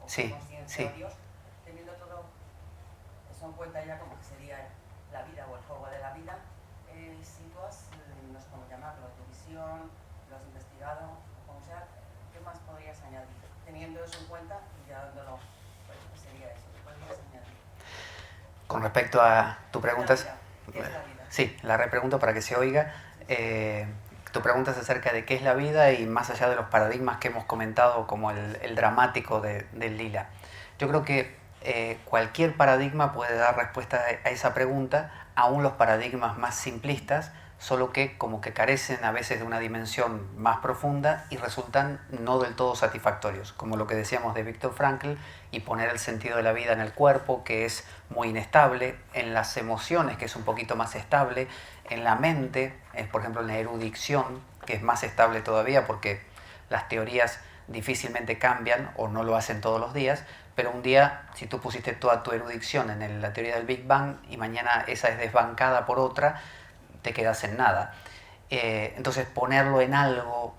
Sí, conciencia sí. o Dios, teniendo todo eso en cuenta ya como que sería la vida o el juego de la vida, si tú has, no sé cómo llamarlo, tu visión, lo has investigado, o como sea, ¿qué más podrías añadir? Teniendo eso en cuenta y ya dándolo, pues, ¿qué sería eso? ¿Qué podrías añadir? Con respecto a tu pregunta, ¿Qué es la vida? sí, la repregunto para que se oiga. Tu pregunta es acerca de qué es la vida y más allá de los paradigmas que hemos comentado, como el dramático del lila. Yo creo que cualquier paradigma puede dar respuesta a esa pregunta, aún los paradigmas más simplistas, solo que como que carecen a veces de una dimensión más profunda y resultan no del todo satisfactorios, como lo que decíamos de Viktor Frankl, y poner el sentido de la vida en el cuerpo, que es muy inestable, en las emociones, que es un poquito más estable, en la mente, por ejemplo en la erudición, que es más estable todavía porque las teorías difícilmente cambian o no lo hacen todos los días, pero un día, si tú pusiste toda tu erudición en la teoría del Big Bang y mañana esa es desbancada por otra, te quedas en nada. Entonces ponerlo en algo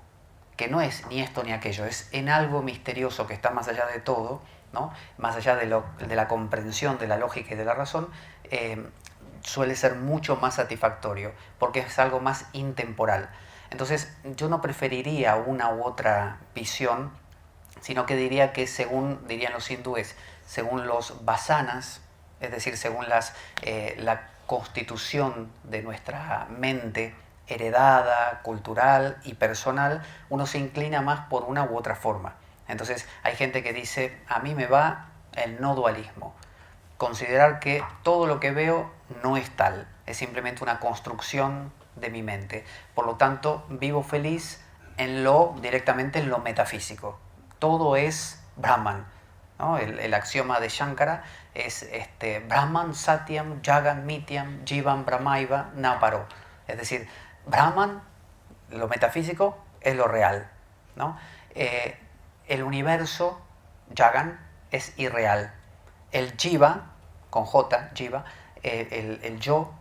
que no es ni esto ni aquello, es en algo misterioso que está más allá de todo, ¿no? Más allá de la comprensión de la lógica y de la razón, suele ser mucho más satisfactorio, porque es algo más intemporal. Entonces yo no preferiría una u otra visión, sino que diría que según, dirían los hindúes, según los vasanas, es decir, según la constitución de nuestra mente heredada, cultural y personal, uno se inclina más por una u otra forma. Entonces hay gente que dice, a mí me va el no dualismo, considerar que todo lo que veo no es tal, es simplemente una construcción de mi mente. Por lo tanto, vivo feliz directamente en lo metafísico. Todo es Brahman, ¿no? El axioma de Shankara es Brahman, Satyam, Jagan, Mityam, Jivan, Brahmaiva, Naparo. Es decir, Brahman, lo metafísico, es lo real, ¿no? El universo, Jagan, es irreal. El Jiva, con J, Jiva, el yo,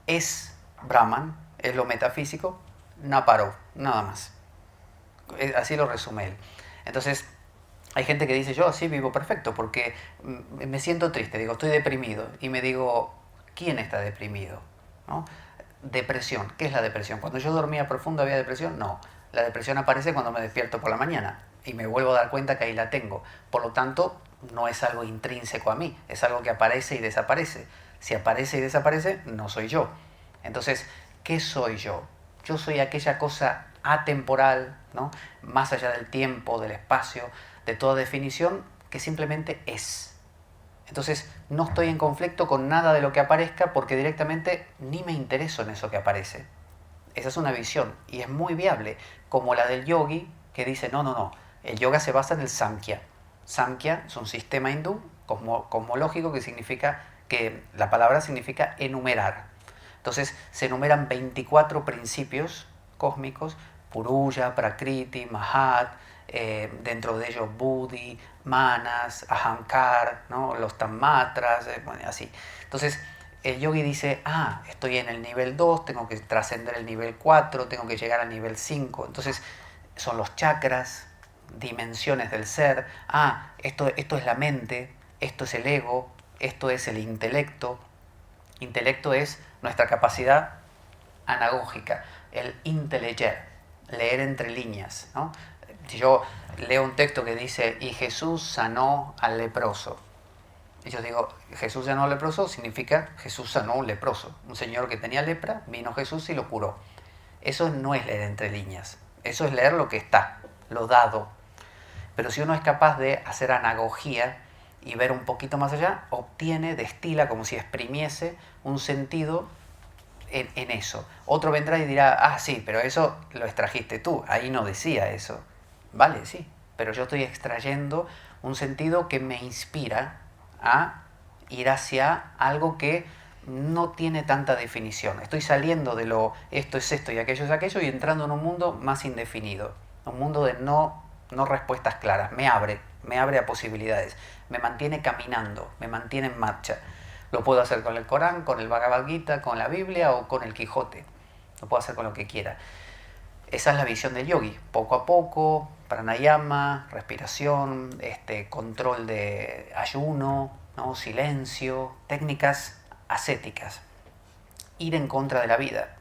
es Brahman, es lo metafísico, Naparo, nada más. Así lo resume él. Entonces, hay gente que dice, yo así vivo perfecto, porque me siento triste, digo, estoy deprimido, y me digo, ¿quién está deprimido? ¿No? Depresión, ¿qué es la depresión? Cuando yo dormía profundo había depresión, no. La depresión aparece cuando me despierto por la mañana y me vuelvo a dar cuenta que ahí la tengo. Por lo tanto, no es algo intrínseco a mí, es algo que aparece y desaparece. Si aparece y desaparece, no soy yo. Entonces, ¿qué soy yo? Yo soy aquella cosa atemporal, ¿no? Más allá del tiempo, del espacio, de toda definición, que simplemente es. Entonces no estoy en conflicto con nada de lo que aparezca porque directamente ni me intereso en eso que aparece. Esa es una visión y es muy viable, como la del yogi que dice, no, no, no, el yoga se basa en el Samkhya. Samkhya es un sistema hindú cosmológico que significa, que la palabra significa enumerar. Entonces se enumeran 24 principios cósmicos, Puruya, Prakriti, Mahat, dentro de ellos Buddhi, Manas, Ahankar, ¿no? Los Tanmatras, bueno, así. Entonces el yogi dice, estoy en el nivel 2, tengo que trascender el nivel 4, tengo que llegar al nivel 5. Entonces son los chakras, dimensiones del ser. Esto es la mente, esto es el ego, esto es el intelecto. Intelecto es nuestra capacidad anagógica, el inteleger, leer entre líneas, ¿no? Si yo leo un texto que dice, y Jesús sanó al leproso, y yo digo, Jesús sanó al leproso, significa Jesús sanó a un leproso. Un señor que tenía lepra, vino Jesús y lo curó. Eso no es leer entre líneas, eso es leer lo que está, lo dado. Pero si uno es capaz de hacer anagogía y ver un poquito más allá, obtiene, destila, como si exprimiese un sentido en eso. Otro vendrá y dirá, sí, pero eso lo extrajiste tú, ahí no decía eso. Vale, sí, pero yo estoy extrayendo un sentido que me inspira a ir hacia algo que no tiene tanta definición. Estoy saliendo de lo esto es esto y aquello es aquello y entrando en un mundo más indefinido, un mundo de no respuestas claras. Me abre a posibilidades, me mantiene caminando, me mantiene en marcha. Lo puedo hacer con el Corán, con el Bhagavad Gita, con la Biblia o con el Quijote. Lo puedo hacer con lo que quiera. Esa es la visión del yogi, poco a poco, pranayama, respiración, control de ayuno, ¿no? Silencio, técnicas ascéticas. Ir en contra de la vida.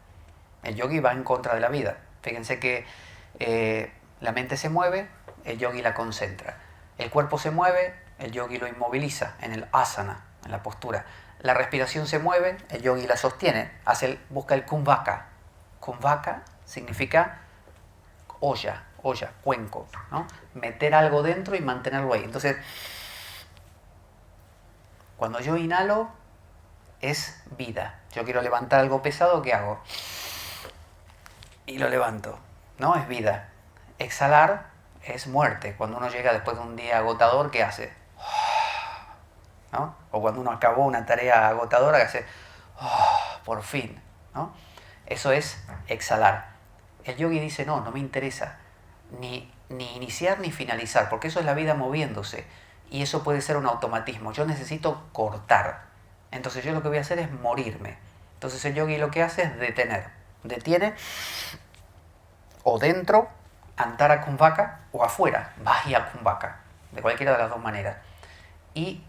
El yogi va en contra de la vida. Fíjense que la mente se mueve, el yogi la concentra. El cuerpo se mueve, el yogi lo inmoviliza en el asana, en la postura. La respiración se mueve, el yogi la sostiene, busca el kumbhaka. Kumbhaka significa olla, cuenco, ¿no? Meter algo dentro y mantenerlo ahí. Entonces, cuando yo inhalo, es vida. Yo quiero levantar algo pesado, ¿qué hago? Y lo levanto, ¿no? Es vida. Exhalar es muerte. Cuando uno llega después de un día agotador, ¿qué hace? ¿No? O cuando uno acabó una tarea agotadora, ¿qué hace? Por fin, ¿no? Eso es exhalar. El yogi dice, no me interesa ni iniciar ni finalizar, porque eso es la vida moviéndose. Y eso puede ser un automatismo. Yo necesito cortar. Entonces yo lo que voy a hacer es morirme. Entonces el yogi lo que hace es detener. Detiene o dentro, Antara Kumbhaka, o afuera, Bahya Kumbhaka, de cualquiera de las dos maneras. Y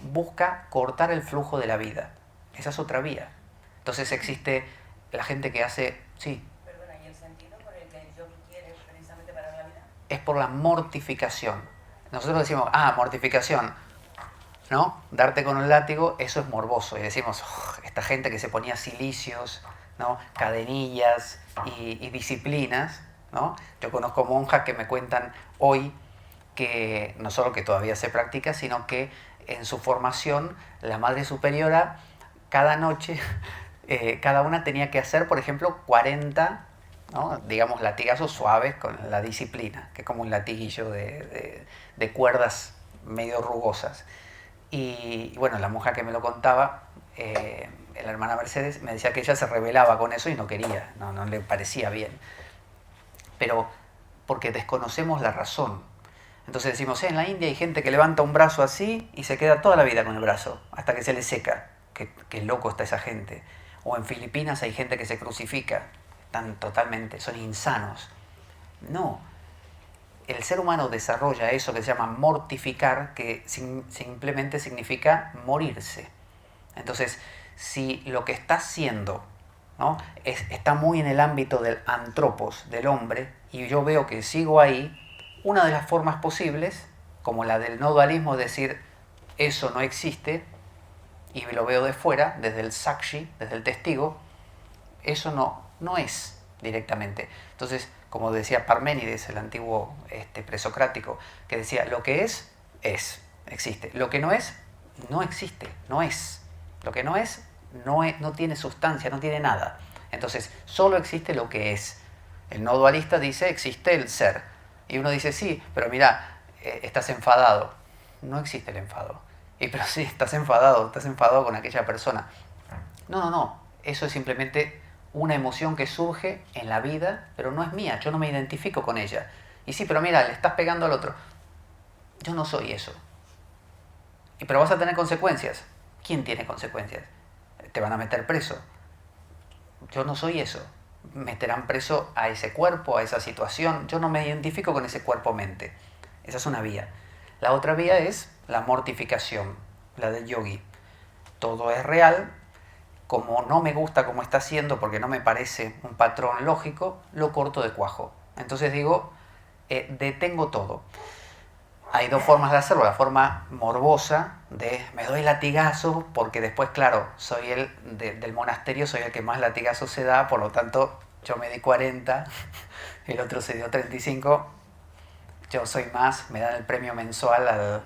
busca cortar el flujo de la vida. Esa es otra vía. Entonces existe la gente que hace... Sí. Perdona, ¿y el sentido por el que el yogi quiere precisamente parar la vida? Es por la mortificación. Nosotros decimos, mortificación, ¿no? Darte con un látigo, eso es morboso. Y decimos, esta gente que se ponía cilicios, ¿no? Cadenillas y disciplinas, ¿no? Yo conozco monjas que me cuentan hoy que no solo que todavía se practica, sino que en su formación la Madre Superiora cada noche, cada una tenía que hacer, por ejemplo, 40, ¿no? Digamos, latigazos suaves con la disciplina, que es como un latiguillo de cuerdas medio rugosas. Y bueno, la monja que me lo contaba, la hermana Mercedes, me decía que ella se rebelaba con eso y no quería, no le parecía bien. Pero porque desconocemos la razón. Entonces decimos, en la India hay gente que levanta un brazo así y se queda toda la vida con el brazo, hasta que se le seca. Qué loco está esa gente. O en Filipinas hay gente que se crucifica. Están totalmente, son insanos. No. El ser humano desarrolla eso que se llama mortificar, que simplemente significa morirse. Entonces, si lo que está haciendo, ¿no? está muy en el ámbito del antropos, del hombre, y yo veo que sigo ahí, una de las formas posibles, como la del no dualismo, es decir, eso no existe, y lo veo de fuera, desde el sakshi, desde el testigo, eso no es directamente. Entonces, como decía Parménides, el antiguo presocrático, que decía, lo que es, existe. Lo que no es, no existe, no es. Lo que no es, no tiene sustancia, no tiene nada. Entonces, solo existe lo que es. El no dualista dice, existe el ser. Y uno dice, sí, pero mira, estás enfadado. No existe el enfado. Y pero sí, estás enfadado con aquella persona. No. Eso es simplemente una emoción que surge en la vida, pero no es mía. Yo no me identifico con ella. Y sí, pero mira, le estás pegando al otro. Yo no soy eso. Pero vas a tener consecuencias. ¿Quién tiene consecuencias? Te van a meter preso. Yo no soy eso. Meterán preso a ese cuerpo, a esa situación. Yo no me identifico con ese cuerpo-mente. Esa es una vía. La otra vía es la mortificación, la del yogi. Todo es real. Como no me gusta como está haciendo, porque no me parece un patrón lógico, lo corto de cuajo. Entonces digo, detengo todo. Hay dos formas de hacerlo. La forma morbosa de me doy latigazos porque después, claro, soy del monasterio, soy el que más latigazos se da, por lo tanto yo me di 40, el otro se dio 35, yo soy más, me dan el premio mensual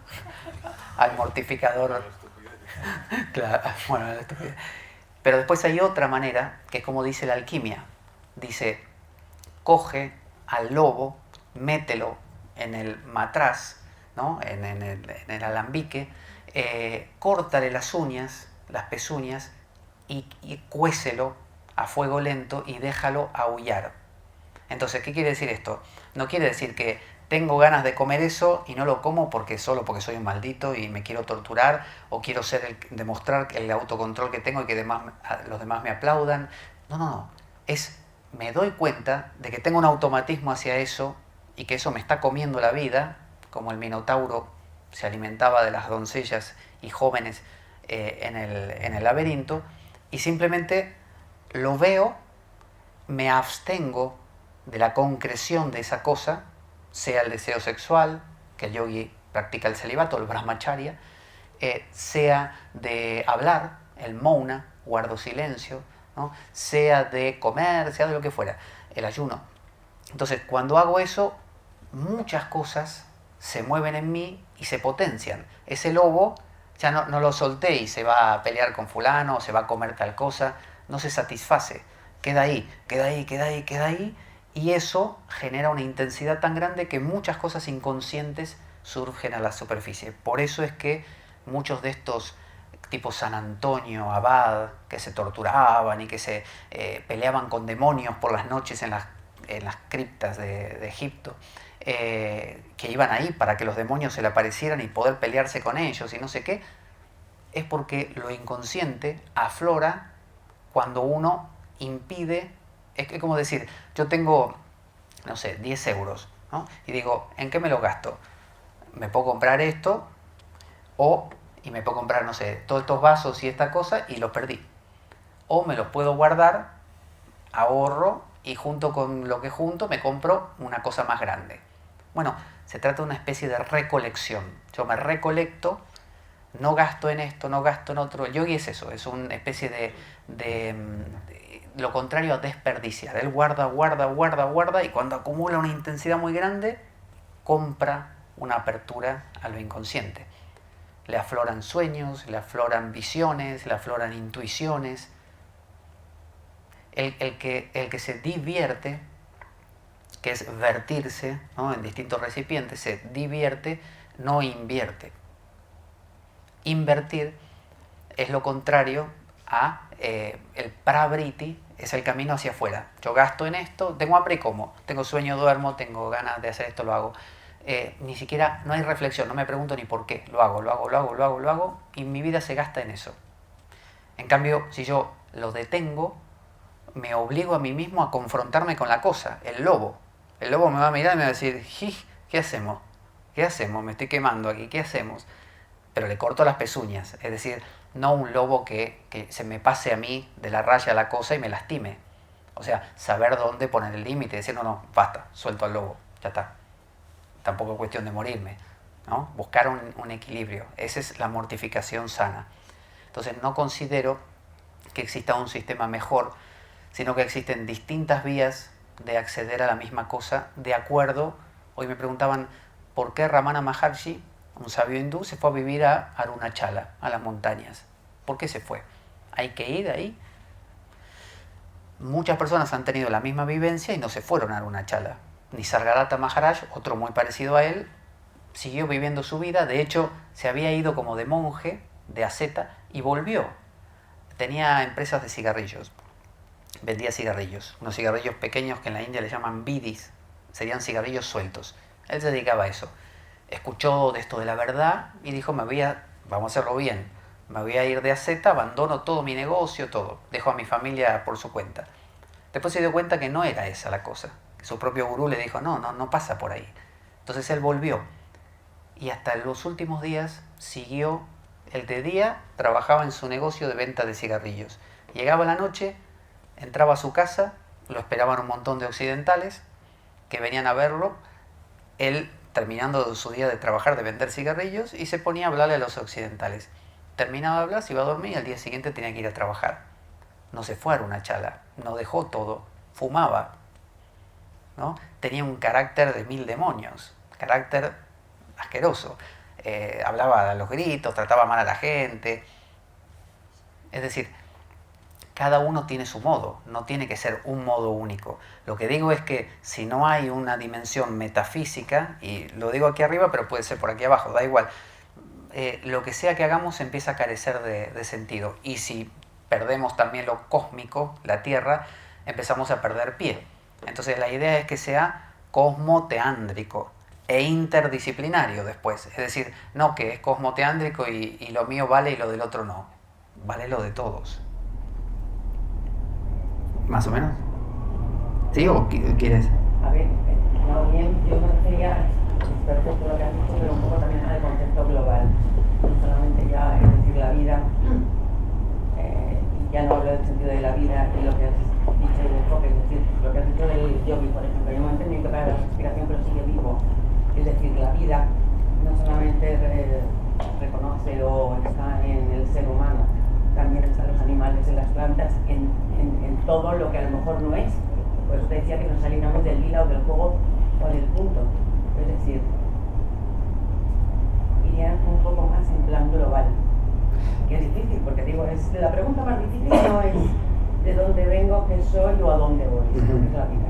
al mortificador. Claro, bueno, la estupidez. Pero después hay otra manera, que es como dice la alquimia. Dice, coge al lobo, mételo en el matraz, ¿no? en el alambique, córtale las uñas, las pezuñas, y cuécelo a fuego lento y déjalo aullar. Entonces, ¿qué quiere decir esto? No quiere decir que tengo ganas de comer eso y no lo como solo porque soy un maldito y me quiero torturar, o quiero demostrar el autocontrol que tengo y que los demás me aplaudan. No. Es me doy cuenta de que tengo un automatismo hacia eso y que eso me está comiendo la vida, como el Minotauro se alimentaba de las doncellas y jóvenes en el laberinto, y simplemente lo veo, me abstengo de la concreción de esa cosa, sea el deseo sexual, que el yogi practica el celibato, el brahmacharya, sea de hablar, el mouna, guardo silencio, ¿no? Sea de comer, sea de lo que fuera, el ayuno. Entonces, cuando hago eso, muchas cosas se mueven en mí y se potencian. Ese lobo ya no lo solté y se va a pelear con fulano, o se va a comer tal cosa, no se satisface, queda ahí, queda ahí, queda ahí, queda ahí, y eso genera una intensidad tan grande que muchas cosas inconscientes surgen a la superficie. Por eso es que muchos de estos tipo San Antonio, Abad, que se torturaban y que se peleaban con demonios por las noches en las criptas de Egipto, que iban ahí para que los demonios se le aparecieran y poder pelearse con ellos y no sé qué, es porque lo inconsciente aflora cuando uno impide. Es como decir, yo tengo, no sé, 10 euros, ¿no? Y digo, ¿en qué me lo gasto? Me puedo comprar esto, y me puedo comprar, no sé, todos estos vasos y esta cosa, y los perdí. O me los puedo guardar, ahorro, y junto con lo que junto me compro una cosa más grande. Bueno, se trata de una especie de recolección. Yo me recolecto, no gasto en esto, no gasto en otro. El yogi es eso, es una especie de lo contrario a desperdiciar. Él guarda, guarda, guarda, guarda, y cuando acumula una intensidad muy grande, compra una apertura a lo inconsciente. Le afloran sueños, le afloran visiones, le afloran intuiciones. El que se divierte, que es vertirse, ¿no?, en distintos recipientes, se divierte, no invierte. Invertir es lo contrario a el pravriti, es el camino hacia afuera. Yo gasto en esto, tengo hambre y como, tengo sueño, duermo, tengo ganas de hacer esto, lo hago. Ni siquiera, no hay reflexión, no me pregunto ni por qué, lo hago, y mi vida se gasta en eso. En cambio, si yo lo detengo, me obligo a mí mismo a confrontarme con la cosa, el lobo. El lobo me va a mirar y me va a decir, ¿qué hacemos? ¿Qué hacemos? Me estoy quemando aquí, ¿qué hacemos? Pero le corto las pezuñas, es decir, no un lobo que se me pase a mí de la raya la cosa y me lastime. O sea, saber dónde poner el límite, decir, no, basta, suelto al lobo, ya está. Tampoco es cuestión de morirme, ¿no? Buscar un equilibrio, esa es la mortificación sana. Entonces no considero que exista un sistema mejor, sino que existen distintas vías de acceder a la misma cosa de acuerdo. Hoy me preguntaban por qué Ramana Maharshi, un sabio hindú, se fue a vivir a Arunachala, a las montañas. ¿Por qué se fue? Hay que ir ahí. Muchas personas han tenido la misma vivencia y no se fueron a Arunachala. Nisargadatta Maharaj, otro muy parecido a él, siguió viviendo su vida. De hecho, se había ido como de monje, de asceta, y volvió. Tenía empresas de cigarrillos. Vendía cigarrillos. Unos cigarrillos pequeños que en la India le llaman bidis. Serían cigarrillos sueltos. Él se dedicaba a eso. Escuchó de esto de la verdad y dijo, vamos a hacerlo bien. Me voy a ir de asceta, abandono todo mi negocio, todo. Dejo a mi familia por su cuenta. Después se dio cuenta que no era esa la cosa. Su propio gurú le dijo, no pasa por ahí. Entonces él volvió. Y hasta los últimos días siguió. El de día trabajaba en su negocio de venta de cigarrillos. Llegaba la noche, entraba a su casa, lo esperaban un montón de occidentales que venían a verlo. Él, terminando su día de trabajar, de vender cigarrillos, y se ponía a hablarle a los occidentales. Terminaba de hablar, se iba a dormir y al día siguiente tenía que ir a trabajar. No se fue a Arunachala, no dejó todo, fumaba, ¿no? Tenía un carácter de 1000 demonios, carácter asqueroso. Hablaba a los gritos, trataba mal a la gente. Es decir, cada uno tiene su modo, no tiene que ser un modo único. Lo que digo es que si no hay una dimensión metafísica, y lo digo aquí arriba, pero puede ser por aquí abajo, da igual, lo que sea que hagamos empieza a carecer de sentido. Y si perdemos también lo cósmico, la Tierra, empezamos a perder pie. Entonces la idea es que sea cosmoteándrico e interdisciplinario después. Es decir, no que es cosmoteándrico y lo mío vale y lo del otro no. Vale lo de todos. ¿Más o menos? ¿Sí o quieres? A ver, no bien, yo me refería, es perfecto lo que has dicho, pero un poco también al concepto global. No solamente ya, es decir, la vida, y ya no hablo del sentido de la vida y lo que has dicho del enfoque, es decir, lo que has dicho del yogi, por ejemplo. Yo no entendí que para la respiración, pero sigue vivo. Es decir, la vida no solamente reconoce o está en el ser humano, también están los animales, en las plantas, en todo lo que a lo mejor no es. Por eso te decía que nos saliéramos del lila o del juego o del punto. Es decir, iría un poco más en plan global. Que es difícil, porque digo, la pregunta más difícil no es de dónde vengo, qué soy o a dónde voy, sino que es la vida.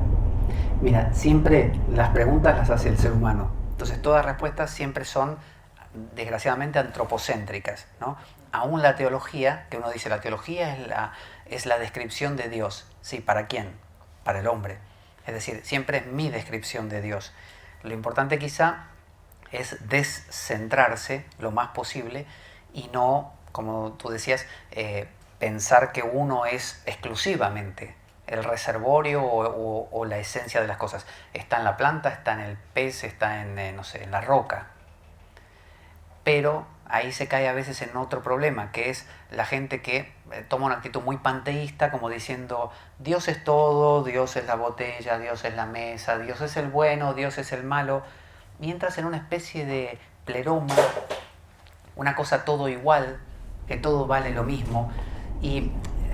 Mira, siempre las preguntas las hace el ser humano. Entonces todas las respuestas siempre son, desgraciadamente, antropocéntricas, ¿no? Aún la teología, que uno dice, la teología es la descripción de Dios. Sí, ¿para quién? Para el hombre. Es decir, siempre es mi descripción de Dios. Lo importante quizá es descentrarse lo más posible y no, como tú decías, pensar que uno es exclusivamente el reservorio o la esencia de las cosas. Está en la planta, está en el pez, está en, no sé, en la roca. Pero ahí se cae a veces en otro problema, que es la gente que toma una actitud muy panteísta, como diciendo, Dios es todo, Dios es la botella, Dios es la mesa, Dios es el bueno, Dios es el malo, mientras en una especie de pleroma, una cosa todo igual, que todo vale lo mismo, y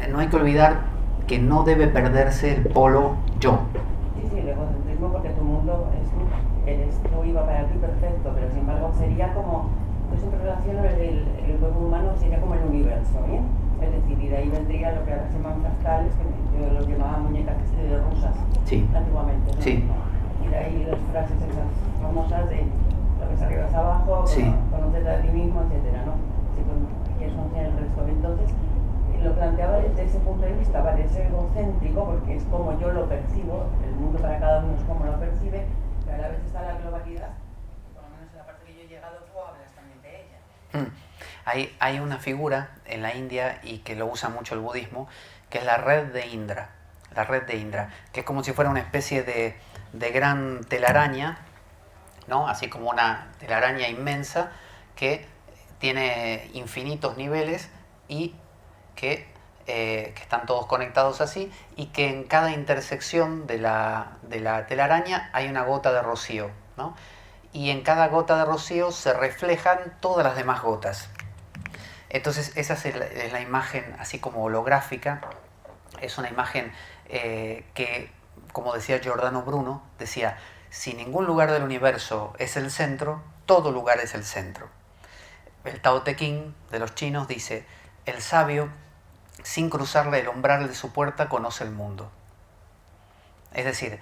no hay que olvidar que no debe perderse el polo yo. Sí, sí, el egocentrismo, porque tu mundo eres tú y va para ti perfecto, pero sin embargo sería como, yo siempre relaciono el cuerpo humano, sería como el universo, ¿bien? Es decir, y de ahí vendría lo que ahora se llaman fractales, que yo los llamaba muñecas rusas, sí, antiguamente, ¿no? Sí. Y de ahí las frases esas famosas de lo que es arriba es abajo, Sí. conócete a ti mismo, etcétera, ¿no? Si quieres conocer el resto. Entonces, lo planteaba desde ese punto de vista, vale, es egocéntrico porque es como yo lo percibo, el mundo para cada uno es como lo percibe, pero a la vez está la globalidad, por lo menos en la parte que yo he llegado tú hablas también de ella. Hay una figura en la India y que lo usa mucho el budismo, que es la red de Indra, que es como si fuera una especie de gran telaraña, ¿no? Así como una telaraña inmensa que tiene infinitos niveles y que están todos conectados así, y que en cada intersección de la telaraña hay una gota de rocío, ¿no? Y en cada gota de rocío se reflejan todas las demás gotas. Entonces esa es la imagen así como holográfica, es una imagen que, como decía Giordano Bruno, decía, si ningún lugar del universo es el centro, todo lugar es el centro. El Tao Te Ching de los chinos dice, el sabio, sin cruzarle el umbral de su puerta, conoce el mundo. Es decir,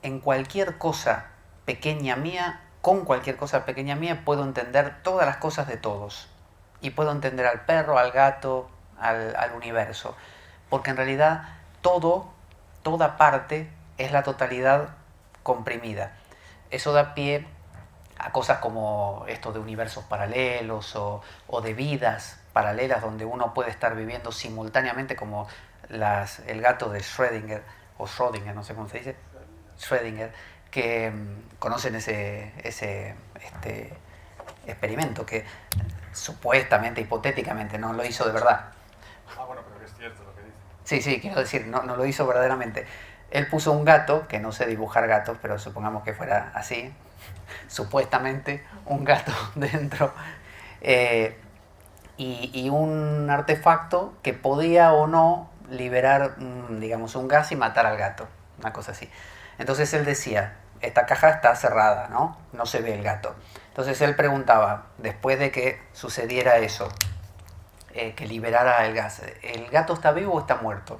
en cualquier cosa pequeña mía, con cualquier cosa pequeña mía, puedo entender todas las cosas de todos. Y puedo entender al perro, al gato, al universo. Porque en realidad toda parte es la totalidad comprimida. Eso da pie a cosas como esto de universos paralelos o de vidas paralelas donde uno puede estar viviendo simultáneamente, como el gato de Schrödinger, o Schrödinger, no sé cómo se dice, Schrödinger, que conocen ese experimento que supuestamente, hipotéticamente, no lo hizo de verdad. Ah, bueno, pero que es cierto lo que dice. Sí, sí, quiero decir, no lo hizo verdaderamente. Él puso un gato, que no sé dibujar gatos, pero supongamos que fuera así, supuestamente un gato dentro, y un artefacto que podía o no liberar, digamos, un gas y matar al gato, una cosa así. Entonces él decía, esta caja está cerrada, ¿no? No se ve el gato. Entonces él preguntaba, después de que sucediera eso, que liberara el gas, ¿el gato está vivo o está muerto?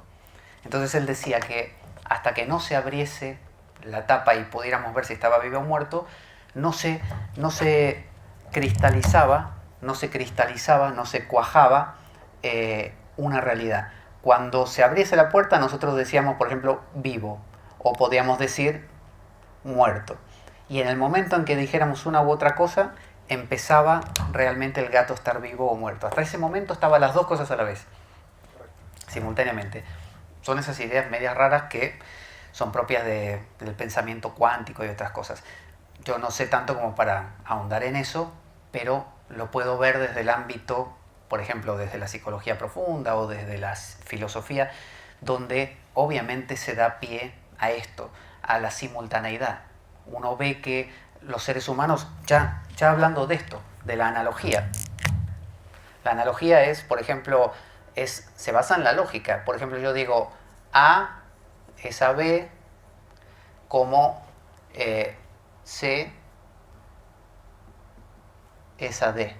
Entonces él decía que hasta que no se abriese la tapa y pudiéramos ver si estaba vivo o muerto, no se cristalizaba, no se cuajaba una realidad. Cuando se abriese la puerta, nosotros decíamos, por ejemplo, vivo, o podíamos decir muerto. Y en el momento en que dijéramos una u otra cosa, empezaba realmente el gato a estar vivo o muerto. Hasta ese momento estaban las dos cosas a la vez, simultáneamente. Son esas ideas medias raras que son propias del pensamiento cuántico y otras cosas. Yo no sé tanto como para ahondar en eso, pero lo puedo ver desde el ámbito, por ejemplo, desde la psicología profunda o desde la filosofía, donde obviamente se da pie a esto, a la simultaneidad. Uno ve que los seres humanos, ya hablando de esto, de la analogía. La analogía es, por ejemplo, se basa en la lógica. Por ejemplo, yo digo A es a B como C es a D,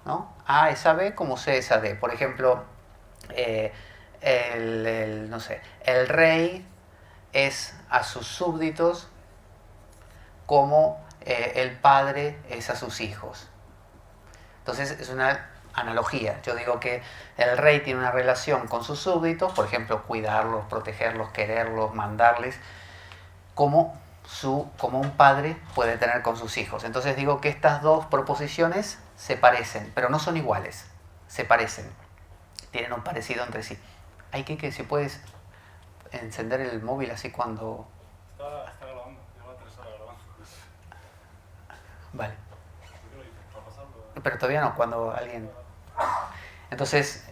¿no? A es a B como C es a D. Por ejemplo, no sé, el rey es a sus súbditos como el padre es a sus hijos. Entonces es una analogía. Yo digo que el rey tiene una relación con sus súbditos, por ejemplo, cuidarlos, protegerlos, quererlos, mandarles, como un padre puede tener con sus hijos. Entonces digo que estas dos proposiciones se parecen, pero no son iguales, se parecen, tienen un parecido entre sí. Hay que si puedes encender el móvil así cuando... Está grabando, lleva 3 horas grabando. Vale. ¿Por qué lo dices? ¿Va a pasarlo? Pero todavía no, cuando alguien... Entonces,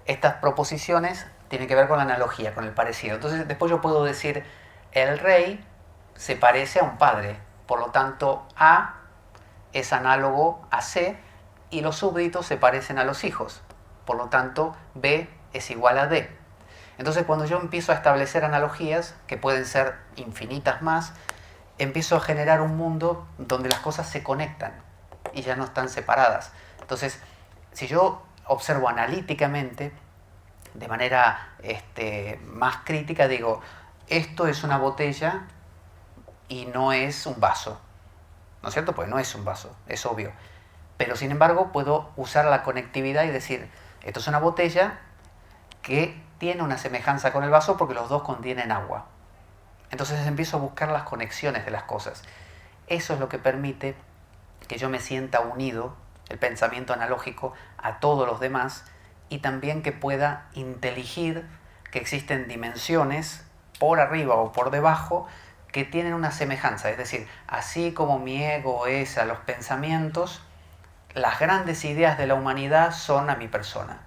estas proposiciones tienen que ver con la analogía, con el parecido. Entonces, después yo puedo decir, el rey se parece a un padre, por lo tanto, A es análogo a C y los súbditos se parecen a los hijos, por lo tanto, B es igual a D. Entonces, cuando yo empiezo a establecer analogías, que pueden ser infinitas más, empiezo a generar un mundo donde las cosas se conectan y ya no están separadas. Entonces, si yo observo analíticamente, de manera más crítica, digo, esto es una botella y no es un vaso, ¿no es cierto? Pues no es un vaso, es obvio. Pero sin embargo puedo usar la conectividad y decir, esto es una botella que tiene una semejanza con el vaso porque los dos contienen agua. Entonces empiezo a buscar las conexiones de las cosas. Eso es lo que permite que yo me sienta unido, el pensamiento analógico, a todos los demás, y también que pueda inteligir que existen dimensiones por arriba o por debajo que tienen una semejanza. Es decir, así como mi ego es a los pensamientos, las grandes ideas de la humanidad son a mi persona,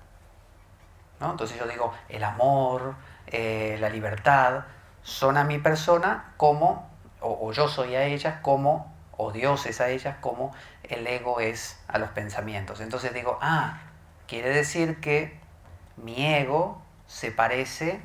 ¿no? Entonces yo digo, el amor, la libertad, son a mi persona como, o yo soy a ellas como, o Dios es a ellas como el ego es a los pensamientos. Entonces digo, quiere decir que mi ego se parece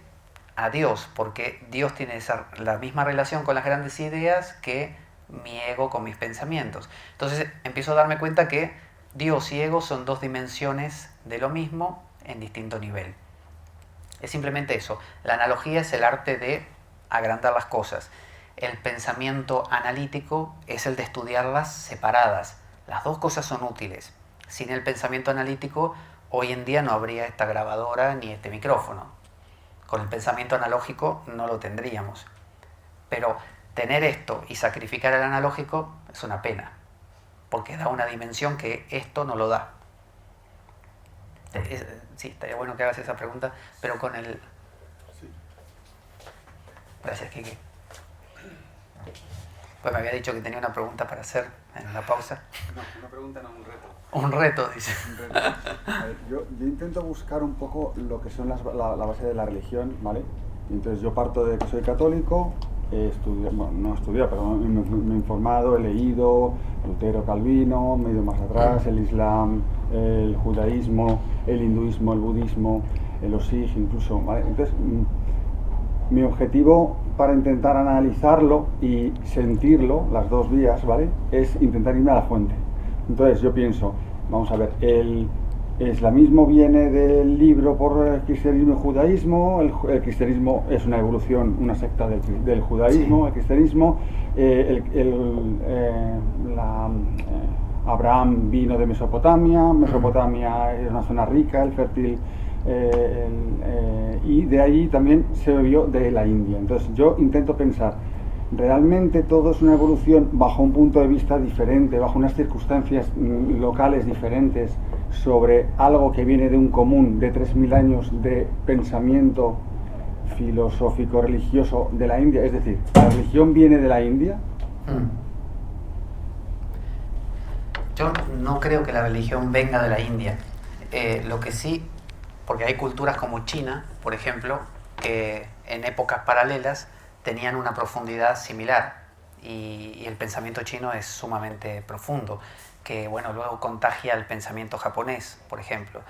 a Dios, porque Dios tiene la misma relación con las grandes ideas que mi ego con mis pensamientos. Entonces empiezo a darme cuenta que Dios y ego son dos dimensiones de lo mismo en distinto nivel. Es simplemente eso. La analogía es el arte de agrandar las cosas. El pensamiento analítico es el de estudiarlas separadas. Las dos cosas son útiles. Sin el pensamiento analítico, hoy en día no habría esta grabadora ni este micrófono. Con el pensamiento analógico no lo tendríamos. Pero tener esto y sacrificar el analógico es una pena, porque da una dimensión que esto no lo da. Sí, estaría bueno que hagas esa pregunta, pero con el... Sí. Gracias, Kiki. Pues me había dicho que tenía una pregunta para hacer en la pausa. No, una pregunta, no, un reto. Un reto, dice. Un reto. A ver, yo intento buscar un poco lo que son la base de la religión, ¿vale? Y entonces yo parto de que soy católico, he estudiado, bueno, no he estudiado, pero me he informado, he leído Lutero, Calvino, me he ido más atrás, el Islam, el judaísmo, el hinduismo, el budismo, los Sikh incluso, ¿vale? Entonces, mi objetivo para intentar analizarlo y sentirlo, las dos vías, ¿vale?, es intentar irme a la fuente. Entonces yo pienso, vamos a ver, el islamismo viene del libro por el cristianismo y judaísmo, el cristianismo es una evolución, una secta del judaísmo, sí. El cristianismo, Abraham vino de Mesopotamia es una zona rica, el fértil, y de ahí también se bebió de la India. Entonces yo intento pensar, realmente todo es una evolución bajo un punto de vista diferente, bajo unas circunstancias locales diferentes, sobre algo que viene de un común de 3000 años de pensamiento filosófico religioso de la India? Es decir, ¿la religión viene de la India? Yo no creo que la religión venga de la India. Lo que sí, porque hay culturas como China, por ejemplo, que en épocas paralelas tenían una profundidad similar y el pensamiento chino es sumamente profundo, que bueno, luego contagia el pensamiento japonés, por ejemplo.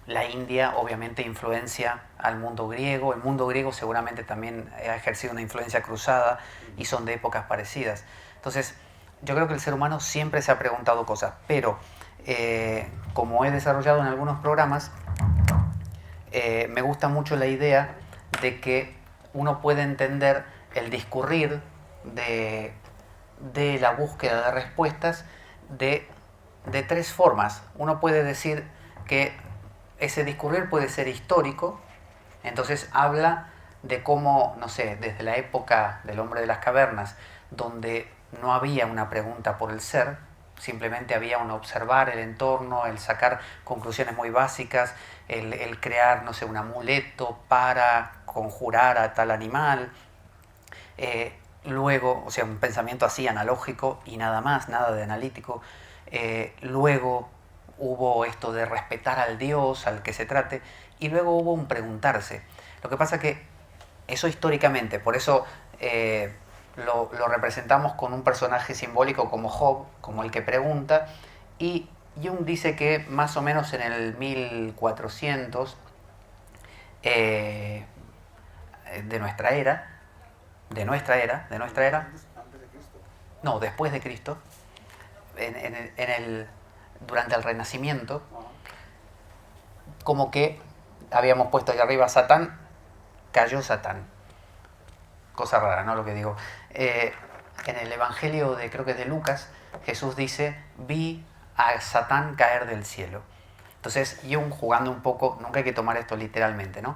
La India obviamente influencia al mundo griego, el mundo griego seguramente también ha ejercido una influencia cruzada y son de épocas parecidas. Entonces, yo creo que el ser humano siempre se ha preguntado cosas, pero como he desarrollado en algunos programas, me gusta mucho la idea de que uno puede entender el discurrir de la búsqueda de respuestas de tres formas. Uno puede decir que ese discurrir puede ser histórico, entonces habla de cómo, no sé, desde la época del hombre de las cavernas, donde no había una pregunta por el ser, simplemente había un observar el entorno, el sacar conclusiones muy básicas, el crear, no sé, un amuleto para conjurar a tal animal. Luego, o sea, un pensamiento así analógico y nada más, nada de analítico. Luego hubo esto de respetar al Dios, al que se trate, y luego hubo un preguntarse. Lo que pasa que eso históricamente, por eso lo representamos con un personaje simbólico como Job, como el que pregunta, y Jung dice que más o menos en el 1400 de nuestra era, ¿Antes de Cristo? no, después de Cristo, durante el Renacimiento, como que habíamos puesto ahí arriba Satán, cayó Satán. Cosa rara, ¿no? Lo que digo. En el Evangelio creo que es de Lucas, Jesús dice, vi a Satán caer del cielo. Entonces, Jung, jugando un poco, nunca hay que tomar esto literalmente, ¿no?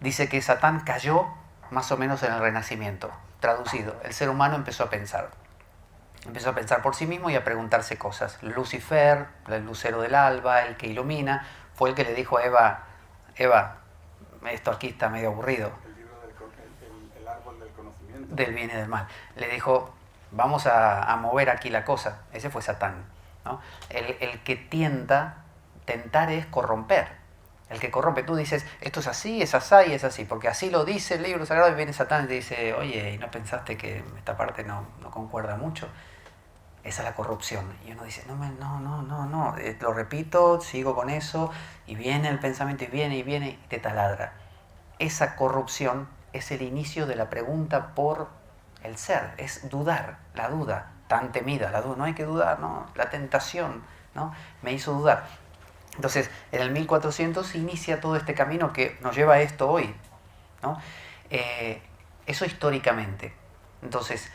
Dice que Satán cayó más o menos en el Renacimiento. Traducido, el ser humano empezó a pensar. Empezó a pensar por sí mismo y a preguntarse cosas. Lucifer, el lucero del alba, el que ilumina, fue el que le dijo a Eva, esto aquí está medio aburrido. El libro el árbol del conocimiento. Del bien y del mal. Le dijo, vamos a mover aquí la cosa. Ese fue Satán, ¿no? El que tentar es corromper. El que corrompe, tú dices, esto es así, es así y es así, porque así lo dice el libro sagrado, y viene Satán y te dice, oye, ¿y no pensaste que esta parte no concuerda mucho? Esa es la corrupción. Y uno dice, no, lo repito, sigo con eso, y viene el pensamiento, y viene, y te taladra. Esa corrupción es el inicio de la pregunta por el ser, es dudar, la duda, tan temida, la duda, no hay que dudar, ¿no? La tentación, ¿no? Me hizo dudar. Entonces, en el 1400 inicia todo este camino que nos lleva a esto hoy, ¿no? Eso históricamente. Entonces,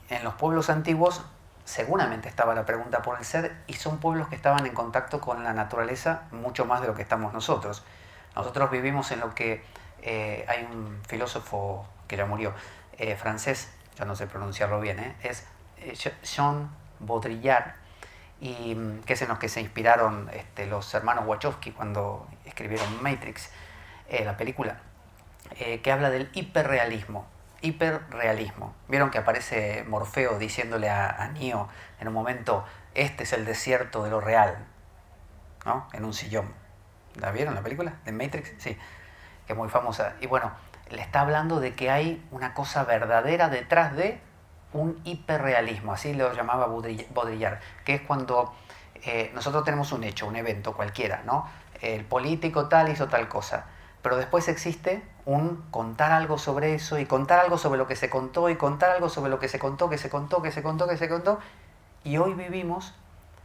en los pueblos antiguos seguramente estaba la pregunta por el ser, y son pueblos que estaban en contacto con la naturaleza mucho más de lo que estamos nosotros. Nosotros vivimos en lo que hay un filósofo que ya murió, francés, yo no sé pronunciarlo bien, es Jean Baudrillard, y que es en los que se inspiraron los hermanos Wachowski cuando escribieron Matrix, la película, que habla del hiperrealismo. Vieron que aparece Morfeo diciéndole a Neo en un momento, este es el desierto de lo real, ¿no? En un sillón. ¿La vieron la película de Matrix? Sí, que es muy famosa. Y bueno, le está hablando de que hay una cosa verdadera detrás de un hiperrealismo, así lo llamaba Baudrillard, que es cuando nosotros tenemos un hecho, un evento cualquiera, ¿no? El político tal hizo tal cosa, pero después existe un contar algo sobre eso, y contar algo sobre lo que se contó, y contar algo sobre lo que se contó, y hoy vivimos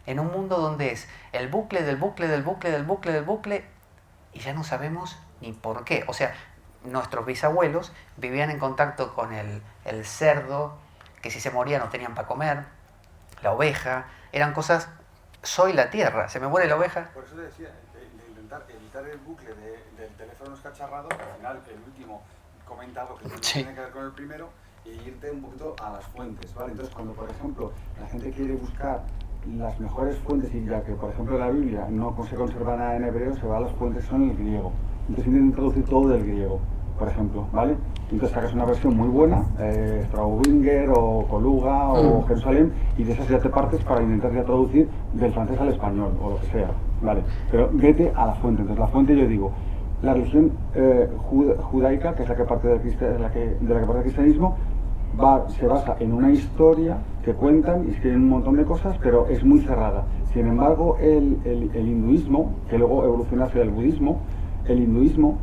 en un mundo donde es el bucle del bucle del bucle del bucle del bucle, y ya no sabemos ni por qué. O sea, nuestros bisabuelos vivían en contacto con el cerdo, que si se moría no tenían para comer, la oveja, eran cosas, soy la tierra, se me muere la oveja. Por eso te decía, de intentar evitar el bucle del teléfono escacharrado, que al final el último comenta algo que no tiene que ver con el primero, y irte un poquito a las fuentes, ¿vale? Entonces, cuando, por ejemplo, la gente quiere buscar las mejores fuentes, y ya que, por ejemplo, la Biblia no se conserva nada en hebreo, se va a las fuentes que son en el griego. Entonces intentan traducir todo del griego, por ejemplo, ¿vale? Entonces sacas una versión muy buena, Straubinger o Coluga o Jerusalén, y de esas ya te partes para intentar ya traducir del francés al español o lo que sea, ¿vale? Pero vete a la fuente. Entonces la fuente, yo digo, la religión judaica, que es la que parte de la que parte del cristianismo, se basa en una historia que cuentan y escriben un montón de cosas, pero es muy cerrada. Sin embargo, el hinduismo, que luego evoluciona hacia el budismo, el hinduismo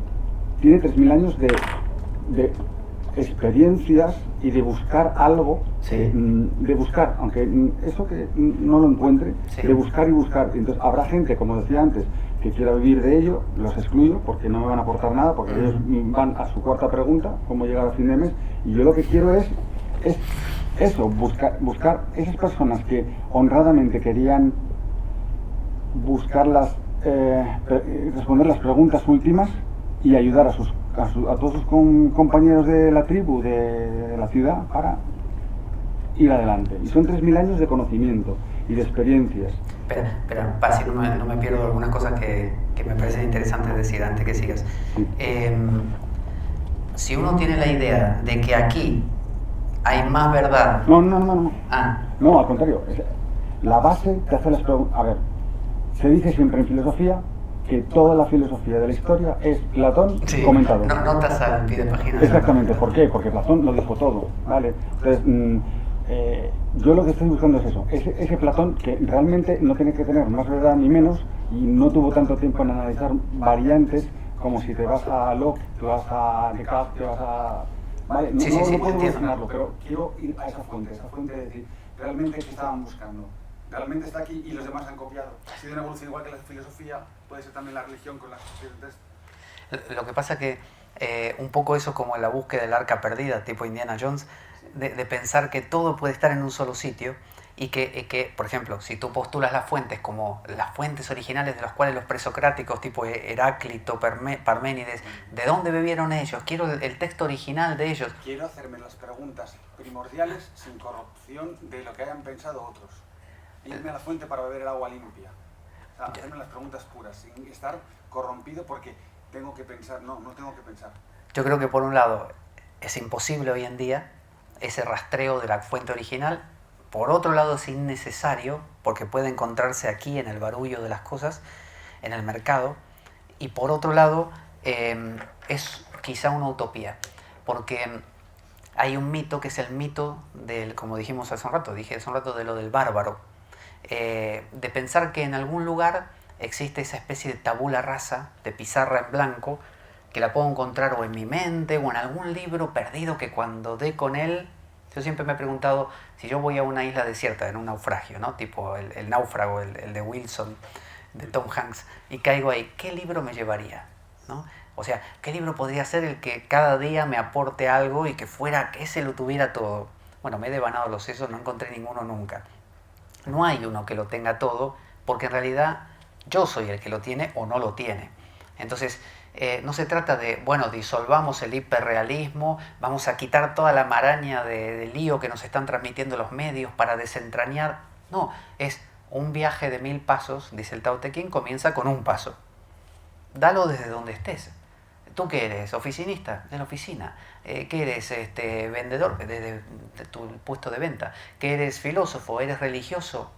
tiene 3000 años de experiencias y de buscar algo, Sí. de buscar, aunque eso que no lo encuentre, Sí. de buscar y buscar. Entonces habrá gente, como decía antes, que quiera vivir de ello, los excluyo porque no me van a aportar nada, porque ellos van a su cuarta pregunta, cómo llegar a fin de mes, y yo lo que quiero es eso, buscar esas personas que honradamente querían buscar responder las preguntas últimas y ayudar a todos sus compañeros de la tribu, de la ciudad, para ir adelante. Y son 3000 años de conocimiento y de experiencias. Espera, Pasi, no me pierdo algunas cosas que me parecen interesantes decir antes que sigas. Sí. Si uno tiene la idea de que aquí hay más verdad... No. Ah, No, al contrario. La base te hace las preguntas. A ver, se dice siempre en filosofía que toda la filosofía de la historia es Platón sí. comentado. No, notas al pie de página. Exactamente. ¿Por qué? Porque Platón lo dijo todo, ¿vale? Entonces, yo lo que estoy buscando es eso, ese Platón que realmente no tiene que tener más verdad ni menos y no tuvo tanto tiempo en analizar variantes como si te vas a Locke, te vas a Descartes, te vas a... Vale, no, Sí, no puedo entiendo. mencionarlo, pero quiero ir a esa fuente de decir, realmente qué estaban buscando. Realmente está aquí y los demás han copiado. Ha sido una evolución igual que la filosofía, puede ser también la religión con las diferentes... Lo que pasa que un poco eso como la búsqueda del arca perdida, tipo Indiana Jones, de pensar que todo puede estar en un solo sitio y que, por ejemplo, si tú postulas las fuentes como las fuentes originales de las cuales los presocráticos, tipo Heráclito, Parménides, ¿de dónde bebieron ellos? Quiero el texto original de ellos. Quiero hacerme las preguntas primordiales sin corrupción de lo que hayan pensado otros. Irme a la fuente para beber el agua limpia. O sea, hacerme las preguntas puras, sin estar corrompido porque tengo que pensar. No tengo que pensar. Yo creo que por un lado es imposible hoy en día ese rastreo de la fuente original. Por otro lado es innecesario porque puede encontrarse aquí en el barullo de las cosas, en el mercado. Y por otro lado es quizá una utopía, porque hay un mito que es el mito del, como dijimos hace un rato, de lo del bárbaro. De pensar que en algún lugar existe esa especie de tabula rasa, de pizarra en blanco, que la puedo encontrar o en mi mente o en algún libro perdido que cuando dé con él... Yo siempre me he preguntado, si yo voy a una isla desierta en un naufragio, ¿no? Tipo el náufrago, el de Wilson, de Tom Hanks, y caigo ahí, ¿qué libro me llevaría? ¿No? O sea, ¿qué libro podría ser el que cada día me aporte algo y que ese lo tuviera todo? Bueno, me he devanado los sesos, no encontré ninguno nunca. No hay uno que lo tenga todo, porque en realidad yo soy el que lo tiene o no lo tiene. Entonces, no se trata de, bueno, disolvamos el hiperrealismo, vamos a quitar toda la maraña de lío que nos están transmitiendo los medios para desentrañar. No, es un viaje de 1000 pasos, dice el Tao Te Ching, comienza con un paso. Dalo desde donde estés. ¿Tú qué eres? ¿Oficinista? De la oficina. ¿Qué eres? Vendedor, de tu puesto de venta. ¿Qué eres? ¿Filósofo? ¿Eres religioso?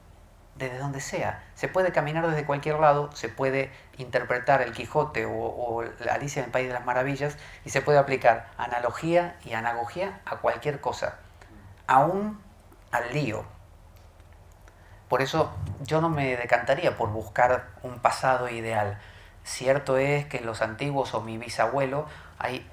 Desde donde sea. Se puede caminar desde cualquier lado, se puede interpretar el Quijote o Alicia en el País de las Maravillas y se puede aplicar analogía y anagogía a cualquier cosa, aún al lío. Por eso yo no me decantaría por buscar un pasado ideal. Cierto es que los antiguos o mi bisabuelo, hay